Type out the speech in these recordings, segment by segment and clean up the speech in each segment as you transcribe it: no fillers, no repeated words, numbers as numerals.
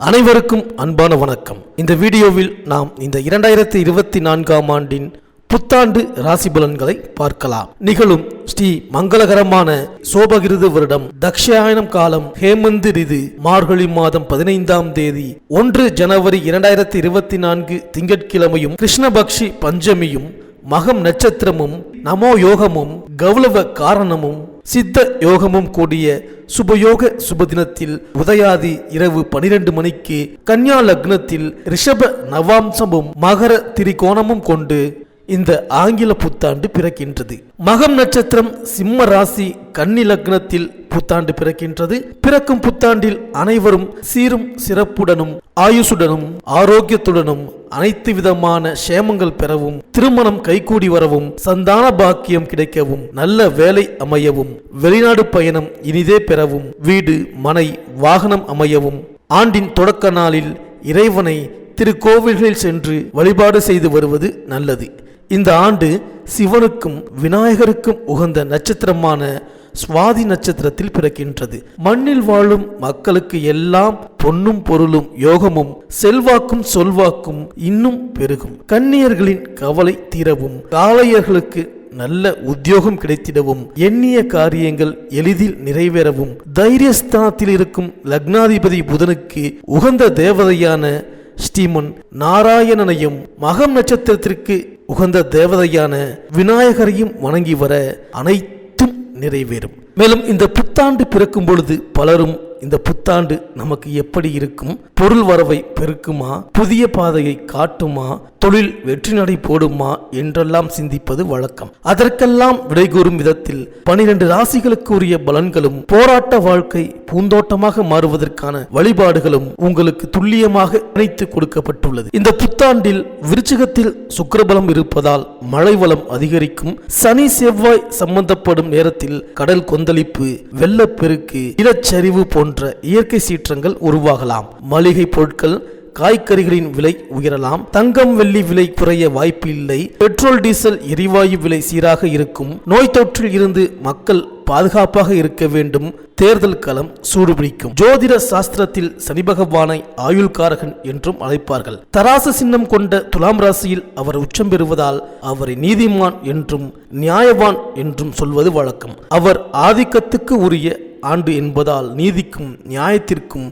அனைவருக்கும் அன்பான வணக்கம். இந்த வீடியோவில் நாம் இந்த 2024ஆம் ஆண்டின் புத்தாண்டு ராசி பலன்களை பார்க்கலாம். நிகழும் ஸ்ரீ மங்களகரமான சோபகிருது வருடம் தக்ஷாயனம் காலம் ஹேமந்த் ரிது மார்கழி மாதம் 15ஆம் தேதி 1 ஜனவரி 2024 திங்கட்கிழமையும் கிருஷ்ணபக்ஷி பஞ்சமியும் மகம் நட்சத்திரமும் நமோ யோகமும் கௌலவ காரணமும் சித்த யோகமும் கூடிய சுபயோக சுபதினத்தில் உதயாதி இரவு 12 மணிக்கு கன்யா லக்னத்தில் ரிஷப நவாம்சமும் மகர திரிகோணமும் கொண்டு இந்த ஆங்கில புத்தாண்டு பிறக்கின்றது. மகம் நட்சத்திரம் சிம்ம ராசி கன்னி லக்னத்தில் புத்தாண்டு பிறக்கின்றது. பிறக்கும் புத்தாண்டில் அனைவரும் சீரும் சிறப்புடனும் ஆயுசுடனும் ஆரோக்கியத்துடனும் அனைத்து விதமான சேமங்கள் பெறவும், திருமணம் கைகூடி வரவும், சந்தான பாக்கியம் கிடைக்கவும், நல்ல வேலை அமையவும், வெளிநாடு பயணம் இனிதே பெறவும், வீடு மனை வாகனம் அமையவும், ஆண்டின் தொடக்க நாளில் இறைவனை திருக்கோவில்களில் சென்று வழிபாடு செய்து வருவது நல்லது. இந்த ஆண்டு சிவனுக்கும் விநாயகருக்கும் உகந்த நட்சத்திரமான சுவாதி நட்சத்திரத்தில் பிறக்கின்றது. மண்ணில் வாழும் மக்களுக்கு எல்லாம் பொன்னும் பொருளும் யோகமும் செல்வாக்கும் சொல்வாக்கும் இன்னும் பெருகும். கன்னியர்களின் கவலை தீரவும், காளையர்களுக்கு நல்ல உத்தியோகம் கிடைத்திடவும், எண்ணிய காரியங்கள் எளிதில் நிறைவேறவும், தைரியஸ்தானத்தில் இருக்கும் லக்னாதிபதி புதனுக்கு உகந்த தேவதையான ஸ்ரீமன் நாராயணனையும் மகம் நட்சத்திரத்திற்கு உகந்த தேவதையான விநாயகரையும் வணங்கி வர அனைத்தும் நிறைவேறும். மேலும் இந்த புத்தாண்டு பிறக்கும் பொழுது பலரும் இந்த புத்தாண்டு நமக்கு எப்படி இருக்கும், பொருள் வரவை பெருக்குமா, புதிய பாதையை காட்டுமா, தொழில் வெற்றி நடை போடுமா என்றெல்லாம் சிந்திப்பது வழக்கம். அதற்கெல்லாம் விடை கூறும் விதத்தில் 12 ராசிகளுக்கு உரிய பலன்களும் போராட்ட வாழ்க்கை பூந்தோட்டமாக மாறுவதற்கான வழிபாடுகளும் உங்களுக்கு துல்லியமாக இணைத்து கொடுக்கப்பட்டுள்ளது. இந்த புத்தாண்டில் விருச்சிகத்தில் சுக்கிரபலம் இருப்பதால் மழை வளம் அதிகரிக்கும். சனி செவ்வாய் சம்பந்தப்படும் நேரத்தில் கடல் கொந்தளிப்பு, வெள்ளப்பெருக்கு, நிலச்சரிவு போன்ற இயற்கை சீற்றங்கள் உருவாகலாம். மளிகை பொருட்கள் காய்கறிகளின் விலை உயரலாம். தங்கம் வெள்ளி விலை குறைய வாய்ப்பு இல்லை. பெட்ரோல் டீசல் எரிவாயு விலை சீராக இருக்கும். நோய் தொற்றில் இருந்து மக்கள் பாதுகாப்பாக இருக்க வேண்டும். தேர்தல் களம் சூடுபிடிக்கும். ஜோதிட சாஸ்திரத்தில் சனி பகவானை ஆயுள்காரகன் என்றும் அழைப்பார்கள். தராசு சின்னம் கொண்ட துலாம் ராசியில் அவர் உச்சம் பெறுவதால் அவரை நீதிமான் என்றும் நியாயவான் என்றும் சொல்வது வழக்கம். அவர் ஆதிக்கத்துக்கு உரிய ஆண்டு என்பதால் நீதிக்கும் நியாயத்திற்கும்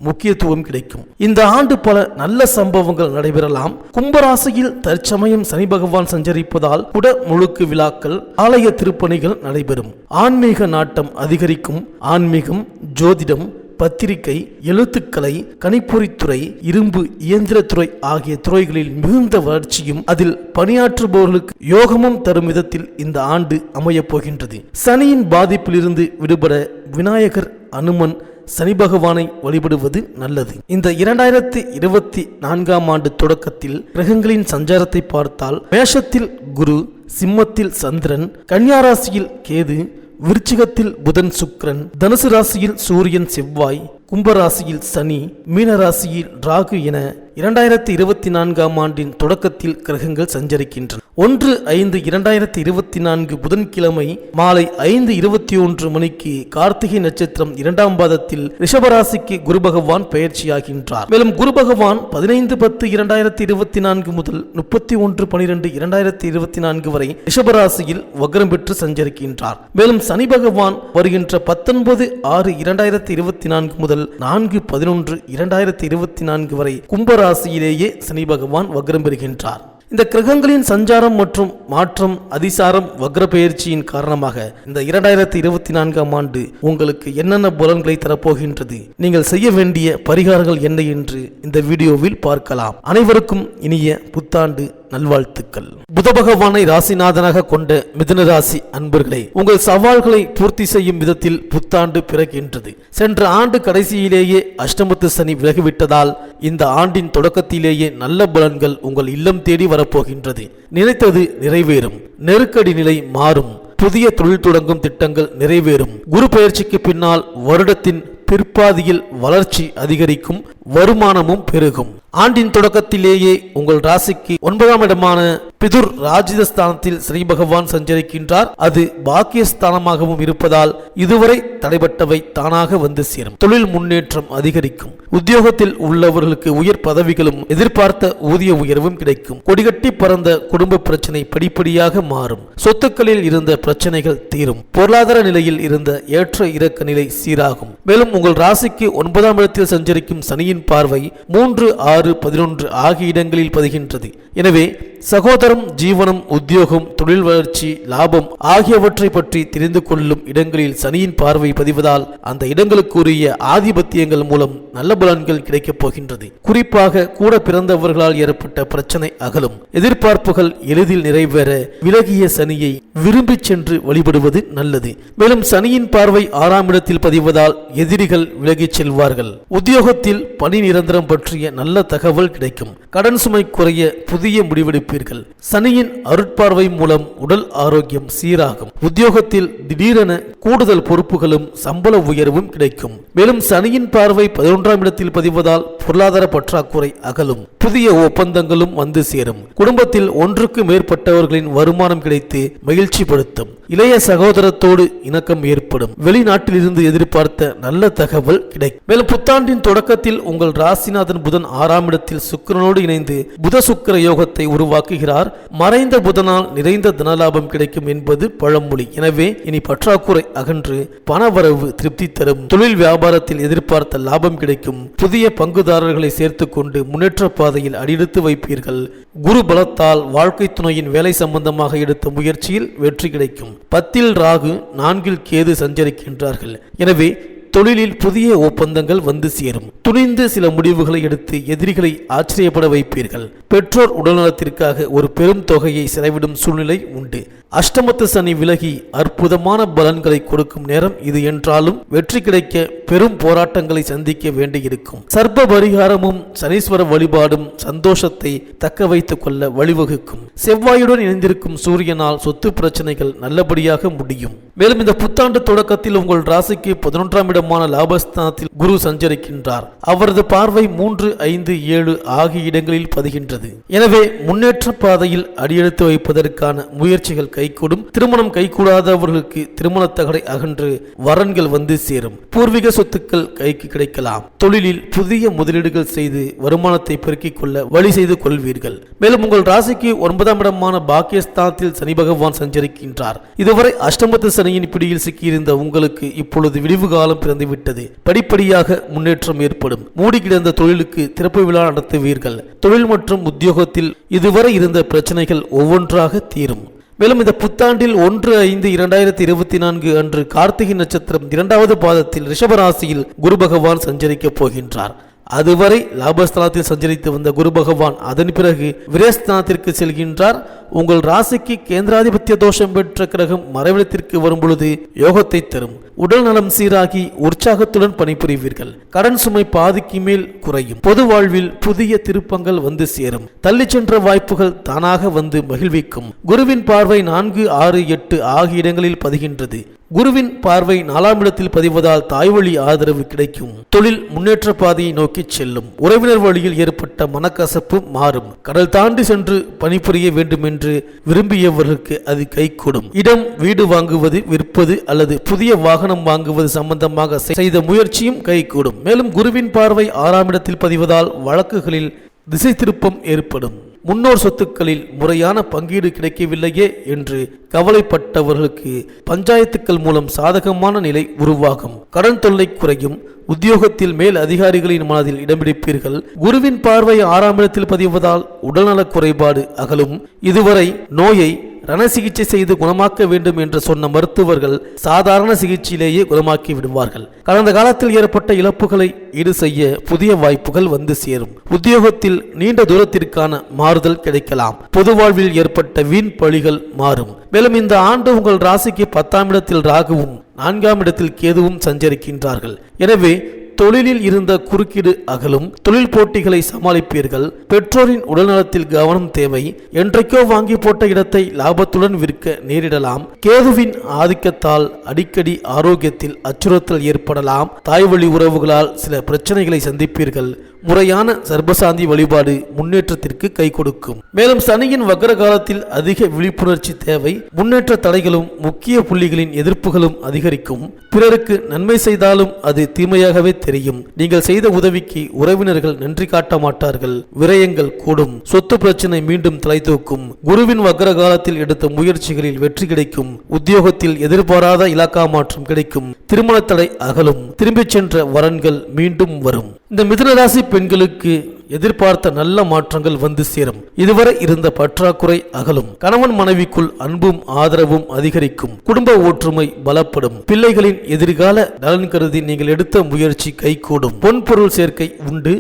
முக்கியத்துவம் கிடைக்கும். இந்த ஆண்டு பல நல்ல சம்பவங்கள் நடைபெறலாம். கும்பராசியில் தற்சமயம் சனி பகவான் சஞ்சரிப்பதால் குடமுழுக்கு விழாக்கள், ஆலய திருப்பணிகள் நடைபெறும். ஆன்மீக நாட்டம் அதிகரிக்கும். ஆன்மீகம், ஜோதிடம், பத்திரிகை, எழுத்துக்கலை, கணிப்பொறித்துறை, இரும்பு இயந்திரத்துறை ஆகிய துறைகளில் மிகுந்த வளர்ச்சியும் அதில் பணியாற்றுபவர்களுக்கு யோகமும் தரும் விதத்தில் இந்த ஆண்டு அமையப் போகின்றது. சனியின் பாதிப்பிலிருந்து விடுபட விநாயகர், அனுமன், சனி பகவானை வழிபடுவது நல்லது. இந்த 2024ஆம் ஆண்டு தொடக்கத்தில் கிரகங்களின் சஞ்சாரத்தை பார்த்தால் மேஷத்தில் குரு, சிம்மத்தில் சந்திரன், கன்னியா ராசியில் கேது, விருச்சிகத்தில் புதன் சுக்கிரன், தனுசு ராசியில் சூரியன் செவ்வாய், கும்பராசியில் சனி, மீனராசியில் ராகு என 2024ஆம் ஆண்டின் தொடக்கத்தில் கிரகங்கள் சஞ்சரிக்கின்றன. 1/5/2024 புதன்கிழமை மாலை 5:21 மணிக்கு கார்த்திகை நட்சத்திரம் 2ஆம் பாதத்தில் ரிஷபராசிக்கு குரு பகவான் பெயர்ச்சியாகின்றார். மேலும் குரு பகவான் 15/10/2024 முதல் 31/12/2024 வரை ரிஷபராசியில் வக்ரம் பெற்று சஞ்சரிக்கின்றார். மேலும் சனி பகவான் வருகின்ற 19/6/2024 முதல் 4/11/2024 வரை கும்பராசியிலேயே சனி பகவான் வக்ரம் பெறுகின்றார். இந்த கிரகங்களின் சஞ்சாரம் மற்றும் மாற்றம், அதிசாரம், வக்ர பெயர்ச்சியின் காரணமாக இந்த 2024ஆம் ஆண்டு உங்களுக்கு என்னென்ன பலன்களை தரப்போகின்றது, நீங்கள் செய்ய வேண்டிய பரிகாரங்கள் என்ன என்று இந்த வீடியோவில் பார்க்கலாம். அனைவருக்கும் இனிய புத்தாண்டு நல்வாழ்த்துக்கள். புத பகவானை ராசிநாதனாக கொண்ட மிதுன ராசி அன்பர்களே, உங்கள் சவால்களை பூர்த்தி செய்யும் விதத்தில் புத்தாண்டு பிறக்கின்றது. சென்ற ஆண்டு கடைசியிலேயே அஷ்டமத்து சனி விலகிவிட்டதால் இந்த ஆண்டின் தொடக்கத்திலேயே நல்ல பலன்கள் உங்கள் இல்லம் தேடி வரப்போகின்றது. நினைத்தது நிறைவேறும். நெருக்கடி நிலை மாறும். புதிய தொழில் தொடங்கும் திட்டங்கள் நிறைவேறும். குரு பயிற்சிக்கு பின்னால் வருடத்தின் பிற்பாதியில் வளர்ச்சி அதிகரிக்கும். வருமானமும் பெருகும். ஆண்டின் தொடக்கத்திலேயே உங்கள் ராசிக்கு 9ஆம் இடமான பிதுர் ராஜ்யஸ்தானத்தில் சனி பகவான் சஞ்சரிக்கின்றார். அது பாக்கியஸ்தானமாகவும் இருப்பதால் இதுவரை தடைபட்டவை தானாக வந்து சேரும். தொழில் முன்னேற்றம் அதிகரிக்கும். உத்தியோகத்தில் உள்ளவர்களுக்கு உயர் பதவிகளும் எதிர்பார்த்த ஊதிய உயர்வும் கிடைக்கும். கொடிகட்டி பறந்த குடும்ப பிரச்சனை படிப்படியாக மாறும். சொத்துக்களில் இருந்த பிரச்சனைகள் தீரும். பொருளாதார நிலையில் இருந்த ஏற்ற இறக்க நிலை சீராகும். மேலும் உங்கள் ராசிக்கு 9ஆம் இடத்தில் சஞ்சரிக்கும் சனியின் பார்வை 3, 6, 11 ஆகிய இடங்களில் பதிகின்றது. எனவே சகோதரம், ஜீவனம், உத்தியோகம், தொழில் வளர்ச்சி, லாபம் ஆகியவற்றை பற்றி தெரிந்து கொள்ளும் இடங்களில் சனியின் பார்வை பதிவதால் அந்த இடங்களுக்குரிய ஆதிபத்தியங்கள் மூலம் நல்ல பலன்கள் கிடைக்கப் போகின்றது. குறிப்பாக கூட பிறந்தவர்களால் ஏற்பட்ட பிரச்சனை அகலும். எதிர்பார்ப்புகள் எளிதில் நிறைவேற விலகிய சனியை விரும்பி சென்று வழிபடுவது நல்லது. மேலும் சனியின் பார்வை 6ஆம் இடத்தில் பதிவதால் எதிரிகள் விலகிச் செல்வார்கள். உத்தியோகத்தில் பணி நிரந்தரம் பற்றிய நல்ல தகவல் கிடைக்கும். கடன் சுமை குறைய புதிய முடிவெடுப்பீர்கள். சனியின் அருட்பார்வை மூலம் உடல் ஆரோக்கியம் சீராகும். உத்தியோகத்தில் திடீரென கூடுதல் பொறுப்புகளும் சம்பள உயர்வும் கிடைக்கும். மேலும் சனியின் பார்வை 11ஆம் இடத்தில் பதிவதால் பொருளாதார பற்றாக்குறை அகலும். புதிய ஒப்பந்தங்களும் வந்து சேரும். குடும்பத்தில் ஒன்றுக்கு மேற்பட்டவர்களின் வருமானம் கிடைத்து மகிழ்ச்சிப்படுத்தும். இளைய சகோதரத்தோடு இணக்கம் ஏற்படும். வெளிநாட்டிலிருந்து எதிர்பார்த்த நல்ல தகவல் கிடைக்கும். மேலும் புத்தாண்டின் தொடக்கத்தில் உங்கள் ராசிநாதன் புதன் 6ஆம் இடத்தில் சுக்கிரனோடு இணைந்து புத சுக்கிர யோகத்தை உருவாக்குகிறார். மறைந்த புதனால் நிறைந்த தனலாபம் கிடைக்கும் என்பது பழமொழி. எனவே இனி பற்றாக்குறை அகன்று பணவரவு திருப்தி தரும். தொழில் வியாபாரத்தில் எதிர்பார்த்த லாபம் கிடைக்கும். புதிய பங்குதாரர்களை சேர்த்துக் கொண்டு முன்னேற்ற பாதையில் அடியெடுத்து வைப்பீர்கள். குரு பலத்தால் வாழ்க்கை துணையின் வேலை சம்பந்தமாக எடுத்த முயற்சியில் வெற்றி கிடைக்கும். 10இல் ராகு, 4இல் கேது சஞ்சரிக்கின்றார்கள். எனவே தொழிலில் புதிய ஒப்பந்தங்கள் வந்து சேரும். துணிந்து சில முடிவுகளை எடுத்து எதிரிகளை ஆச்சரியப்பட வைப்பீர்கள். பெற்றோர் உடல்நலத்திற்காக ஒரு பெரும் தொகையை செலவிடும் சூழ்நிலை உண்டு. அஷ்டமத்து சனி விலகி அற்புதமான பலன்களை கொடுக்கும் நேரம் இது என்றாலும் வெற்றி கிடைக்க பெரும் போராட்டங்களை சந்திக்க வேண்டியிருக்கும். சர்ப்ப பரிகாரமும் சனீஸ்வர வழிபாடும் சந்தோஷத்தை தக்க வைத்துக் கொள்ள வழிவகுக்கும். செவ்வாயுடன் இணைந்திருக்கும் சூரியனால் சொத்து பிரச்சனைகள் நல்லபடியாக முடியும். மேலும் இந்த புத்தாண்டு தொடக்கத்தில் உங்கள் ராசிக்கு 11ஆம் இடமான லாபஸ்தானத்தில் குரு சஞ்சரிக்கின்றார். அவரது பார்வை 3, 5, 7 ஆகிய இடங்களில் பதிகின்றது. எனவே முன்னேற்ற பாதையில் அடியெடுத்து வைப்பதற்கான முயற்சிகள் கைகூடும். திருமணம் கைகூடாதவர்களுக்கு திருமண தகடை அகன்று வரன்கள் வந்து சேரும். பூர்வீக சொத்துக்கள் கைக்கு கிடைக்கலாம். தொழிலில் புதிய முதலீடுகள் செய்து வருமானத்தை பெருக்கிக் கொள்ள வழி செய்து கொள்வீர்கள். மேலும் உங்கள் ராசிக்கு 9ஆம் இடமான பாக்கியஸ்தானத்தில் சனி பகவான் சஞ்சரிக்கின்றார். இதுவரை அஷ்டமத்து சனியின் பிடியில் சிக்கியிருந்த உங்களுக்கு இப்பொழுது விடிவு காலம் பிறந்துவிட்டது. படிப்படியாக முன்னேற்றம் ஏற்படும். மூடி கிடந்த தொழிலுக்கு திறப்பு விழா நடத்துவீர்கள். தொழில் மற்றும் உத்தியோகத்தில் இதுவரை இருந்த பிரச்சனைகள் ஒவ்வொன்றாக தீரும். மேலும் இந்த புத்தாண்டில் 1/5/2024 அன்று கார்த்திகை நட்சத்திரம் 2வது பாதத்தில் ரிஷபராசியில் குரு பகவான் சஞ்சரிக்கப் போகின்றார். அதுவரை லாபஸ்தானத்தில் சஞ்சரித்து வந்த குரு பகவான் அதன் பிறகு விரயஸ்தானத்திற்கு செல்கின்றார். உங்கள் ராசிக்கு கேந்திராதிபத்திய தோஷம் பெற்ற கிரகம் மறைவிடத்திற்கு வரும் பொழுது யோகத்தை தரும். உடல் நலம் சீராகி உற்சாகத்துடன் பணிபுரிவீர்கள். கடன் சுமை பாதிக்கு மேல் குறையும். பொது வாழ்வில் புதிய திருப்பங்கள் வந்து சேரும். தள்ளி சென்ற வாய்ப்புகள் தானாக வந்து மகிழ்விக்கும். குருவின் பார்வை 4, 6, 8 ஆகிய இடங்களில் பதிகின்றது. குருவின் பார்வை 4ஆம் இடத்தில் பதிவதால் தாய்வழி ஆதரவு கிடைக்கும். தொழில் முன்னேற்ற பாதையை நோக்கி செல்லும். உறவினர் வழியில் ஏற்பட்ட மனக்கசப்பு மாறும். கடல் தாண்டி சென்று பணிபுரிய வேண்டும் என்று விரும்பியவர்களுக்கு அது கைகூடும். இடம், வீடு வாங்குவது, விற்பது அல்லது புதிய வாகனம் வாங்குவது சம்பந்தமாக செய்த முயற்சியும் கைகூடும். மேலும் குருவின் பார்வை 6ஆம் இடத்தில் பதிவதால் வழக்குகளில் திசை திருப்பம் ஏற்படும். முன்னோர் சொத்துக்களில் முறையான பங்கீடு கிடைக்கவில்லையே என்று கவலைப்பட்டவர்களுக்கு பஞ்சாயத்துக்கள் மூலம் சாதகமான நிலை உருவாகும். கடன் தொல்லை குறையும். உத்தியோகத்தில் மேல் அதிகாரிகளின் மனதில் இடம் பிடிப்பீர்கள். குருவின் பார்வை 6ஆம் இடத்தில் பதிவதால் உடல்நலக் குறைபாடு அகலும். இதுவரை நோயை ரண சிகிச்சை செய்து குணமாக்க வேண்டும் என்று சொன்ன மருத்துவர்கள் சாதாரண சிகிச்சையிலேயே குணமாக்கி விடுவார்கள். கடந்த காலத்தில் ஏற்பட்ட இழப்புகளை ஈடு செய்ய புதிய வாய்ப்புகள் வந்து சேரும். உத்தியோகத்தில் நீண்ட தூரத்திற்கான மாறுதல் கிடைக்கலாம். பொது வாழ்வில் ஏற்பட்ட வீண் பழிகள் மாறும். மேலும் இந்த ஆண்டு உங்கள் ராசிக்கு 10ஆம் இடத்தில் ராகுவும் 4ஆம் இடத்தில் கேதுவும் சஞ்சரிக்கின்றார்கள். எனவே தொழிலில் இருந்த குறுக்கீடு அகலும். தொழில் போட்டிகளை சமாளிப்பீர்கள். பெற்றோரின் உடல்நலத்தில் கவனம் தேவை. என்றைக்கோ வாங்கி போட்ட இடத்தை லாபத்துடன் விற்க நேரிடலாம். கேதுவின் ஆதிக்கத்தால் அடிக்கடி ஆரோக்கியத்தில் அச்சுறுத்தல் ஏற்படலாம். தாய்வழி உறவுகளால் சில பிரச்சனைகளை சந்திப்பீர்கள். முறையான சர்பசாந்தி வழிபாடு முன்னேற்றத்திற்கு கை கொடுக்கும். மேலும் சனியின் வக்ர காலத்தில் அதிக விழிப்புணர்ச்சி தேவை. முன்னேற்ற தடைகளும் முக்கிய புள்ளிகளின் எதிர்ப்புகளும் அதிகரிக்கும். பிறருக்கு நன்மை செய்தாலும் அது தீமையாகவே தெரியும். நீங்கள் செய்த உதவிக்கு உறவினர்கள் நன்றி காட்ட மாட்டார்கள். விரயங்கள் கூடும். சொத்து பிரச்சனை மீண்டும் தலை தூக்கும். குருவின் வக்ர காலத்தில் எடுத்த முயற்சிகளில் வெற்றி கிடைக்கும். உத்தியோகத்தில் எதிர்பாராத இலாக்கா மாற்றம் கிடைக்கும். திருமண தடை அகலும். திரும்பிச் சென்ற வரன்கள் மீண்டும் வரும். இந்த மிதுன ராசி பெண்களுக்கு எதிர்பார்த்த நல்ல மாற்றங்கள் வந்து சேரும். இதுவரை இருந்த பற்றாக்குறை அகலும். கணவன் மனைவிக்குள் அன்பும் ஆதரவும் அதிகரிக்கும். குடும்ப ஒற்றுமை பலப்படும். பிள்ளைகளின் எதிர்கால நலன் கருதி நீங்கள் எடுத்த முயற்சி கைகூடும். பொன்பொருள் சேர்க்கை உண்டு.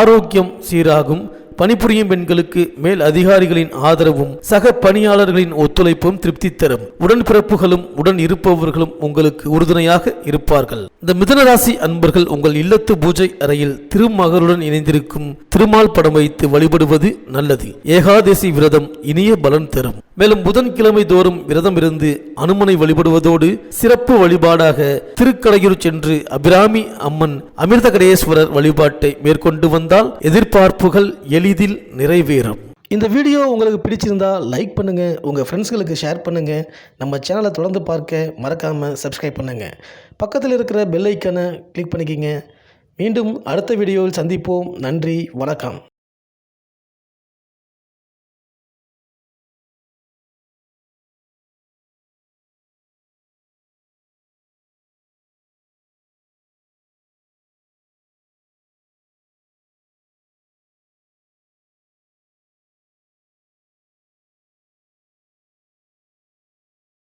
ஆரோக்கியம் சீராகும். பணிபுரியும் பெண்களுக்கு மேல் அதிகாரிகளின் ஆதரவும் சக பணியாளர்களின் ஒத்துழைப்பும் திருப்தி தரும். உடன்பிறப்புகளும் உடன் இருப்பவர்களும் உங்களுக்கு உறுதுணையாக இருப்பார்கள். இந்த மிதுன ராசி அன்பர்கள் உங்கள் இல்லத்து பூஜை அறையில் திருமகருடன் இணைந்திருக்கும் திருமால் படம் வைத்து வழிபடுவது நல்லது. ஏகாதசி விரதம் இனிய பலன் தரும். மேலும் புதன்கிழமை தோறும் விரதம் இருந்து அனுமனை வழிபடுவதோடு சிறப்பு வழிபாடாக திருக்கடையூர் சென்று அபிராமி அம்மன் அமிர்தகடேஸ்வரர் வழிபாட்டை மேற்கொண்டு வந்தால் எதிர்பார்ப்புகள் எளிதில் நிறைவேறும். இந்த வீடியோ உங்களுக்கு பிடிச்சிருந்தா லைக் பண்ணுங்க, உங்க ஃப்ரெண்ட்ஸ்களுக்கு ஷேர் பண்ணுங்க. நம்ம சேனலை தொடர்ந்து பார்க்க மறக்காம சப்ஸ்கிரைப் பண்ணுங்க. பக்கத்தில் இருக்கிற பெல் ஐக்கானை கிளிக் பண்ணிக்கிங்க. மீண்டும் அடுத்த வீடியோவில் சந்திப்போம். நன்றி, வணக்கம்.